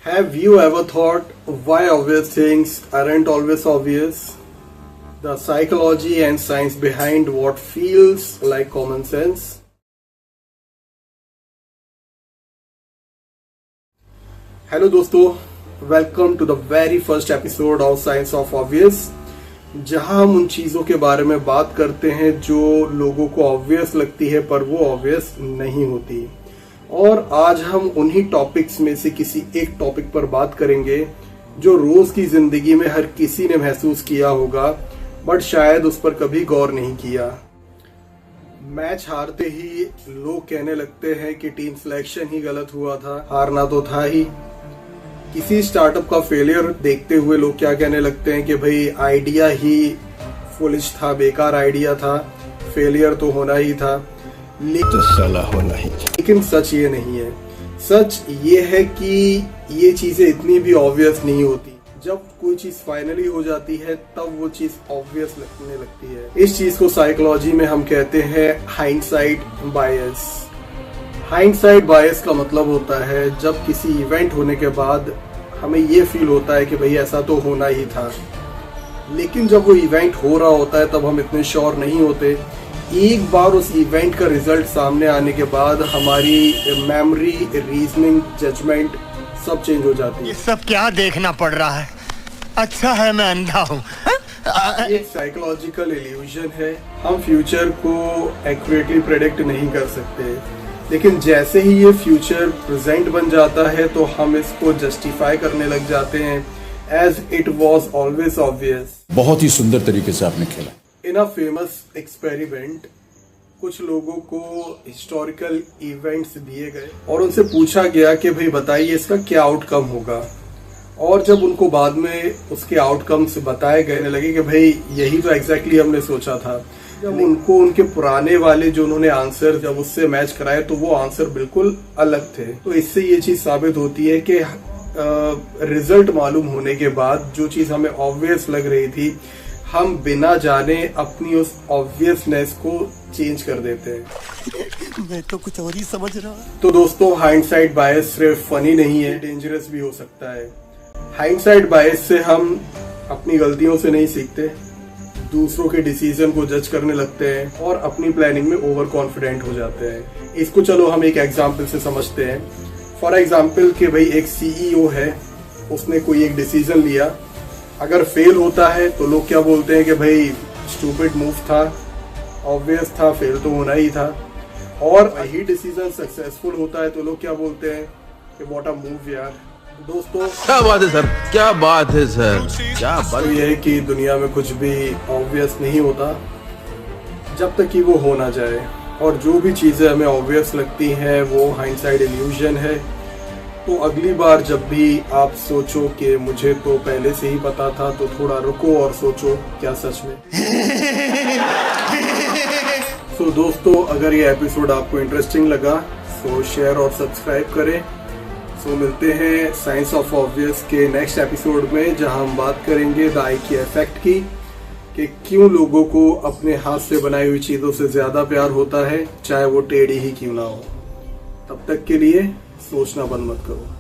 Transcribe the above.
Have you ever thought why obvious things aren't always obvious? The psychology and science behind what feels like common sense. Hello दोस्तों, welcome to the very first episode of science of obvious, जहां हम उन चीजों के बारे में बात करते हैं जो लोगों को ऑब्वियस लगती है पर वो ऑब्वियस नहीं होती। और आज हम उन्हीं टॉपिक्स में से किसी एक टॉपिक पर बात करेंगे जो रोज की जिंदगी में हर किसी ने महसूस किया होगा बट शायद उस पर कभी गौर नहीं किया। मैच हारते ही लोग कहने लगते हैं कि टीम सिलेक्शन ही गलत हुआ था, हारना तो था ही। किसी स्टार्टअप का फेलियर देखते हुए लोग क्या कहने लगते हैं कि भाई आइडिया ही फुलिश था, बेकार आइडिया था, फेलियर तो होना ही था। लेकिन सच ये नहीं है। सच ये है कि ये चीजें इतनी भी ऑब्वियस नहीं होती। जब कोई चीज फाइनली हो जाती है तब वो चीज ऑब्वियस लगने लगती है। इस चीज को साइकोलॉजी में हम कहते हैं हाइंडसाइट बायस। हाइंडसाइट बायस का मतलब होता है जब किसी इवेंट होने के बाद हमें ये फील होता है कि भाई ऐसा तो होना ही था, लेकिन जब वो इवेंट हो रहा होता है तब हम इतने श्योर नहीं होते। एक बार उस इवेंट का रिजल्ट सामने आने के बाद हमारी मेमोरी, रीजनिंग, जजमेंट सब चेंज हो जाती है। ये सब क्या देखना पड़ रहा है? अच्छा है मैं अंधा हूँ। ये साइकोलॉजिकल इल्यूजन है। हम फ्यूचर को एक्यूरेटली प्रेडिक्ट नहीं कर सकते, लेकिन जैसे ही ये फ्यूचर प्रेजेंट बन जाता है तो हम इसको जस्टिफाई करने लग जाते हैं as it was always obvious. बहुत ही सुंदर तरीके से आपने खेला। इन अ फेमस एक्सपेरिमेंट कुछ लोगों को हिस्टोरिकल इवेंट्स दिए गए और उनसे पूछा गया कि भाई बताइए इसका क्या आउटकम होगा। और जब उनको बाद में उसके आउटकम्स बताए गए लगे कि भाई यही तो एग्जैक्टली हमने सोचा था, जब उनको उनके पुराने वाले जो उन्होंने आंसर जब उससे मैच कराए तो वो आंसर बिल्कुल अलग थे। तो इससे ये चीज साबित होती है कि रिजल्ट मालूम होने के बाद जो चीज हमें ऑब्वियस लग रही थी हम बिना जाने अपनी उस ऑब्वियसनेस को चेंज कर देते हैं। मैं तो कुछ और ही समझ रहा हूँ। तो दोस्तों, हाइंडसाइट बायस सिर्फ फनी नहीं है, डेंजरस भी हो सकता है। हाइंडसाइट बायस से हम अपनी गलतियों से नहीं सीखते, दूसरों के डिसीजन को जज करने लगते हैं और अपनी प्लानिंग में ओवर कॉन्फिडेंट हो जाते हैं। इसको चलो हम एक एग्जाम्पल से समझते हैं। फॉर एग्जाम्पल कि भाई एक सीईओ है, उसने कोई एक डिसीजन लिया, अगर फेल होता है तो लोग क्या बोलते हैं कि भाई स्टूपिड मूव था, ऑब्वियस था, फेल तो होना ही था। और वही डिसीजन सक्सेसफुल होता है तो लोग क्या बोलते हैं कि व्हाट अ मूव यार। दोस्तों, क्या बात है सर, क्या बात है सर, क्या बात। तो ये है कि दुनिया में कुछ भी ऑब्वियस नहीं होता जब तक कि वो हो ना जाए। और जो भी चीजें हमें ऑब्वियस लगती हैं वो हाइंडसाइट इल्यूजन है। तो अगली बार जब भी आप सोचो कि मुझे तो पहले से ही पता था, तो थोड़ा रुको और सोचो क्या सच में। तो दोस्तों, अगर ये एपिसोड आपको इंटरेस्टिंग लगा तो शेयर और सब्सक्राइब करें। तो मिलते हैं साइंस ऑफ ऑब्वियस के नेक्स्ट एपिसोड में, जहां हम बात करेंगे द आइकिया इफेक्ट की, कि क्यों लोगों को अपने हाथ से बनाई हुई चीजों से ज्यादा प्यार होता है, चाहे वो टेढ़ी ही क्यों ना हो। तब तक के लिए सोचना बंद मत करो।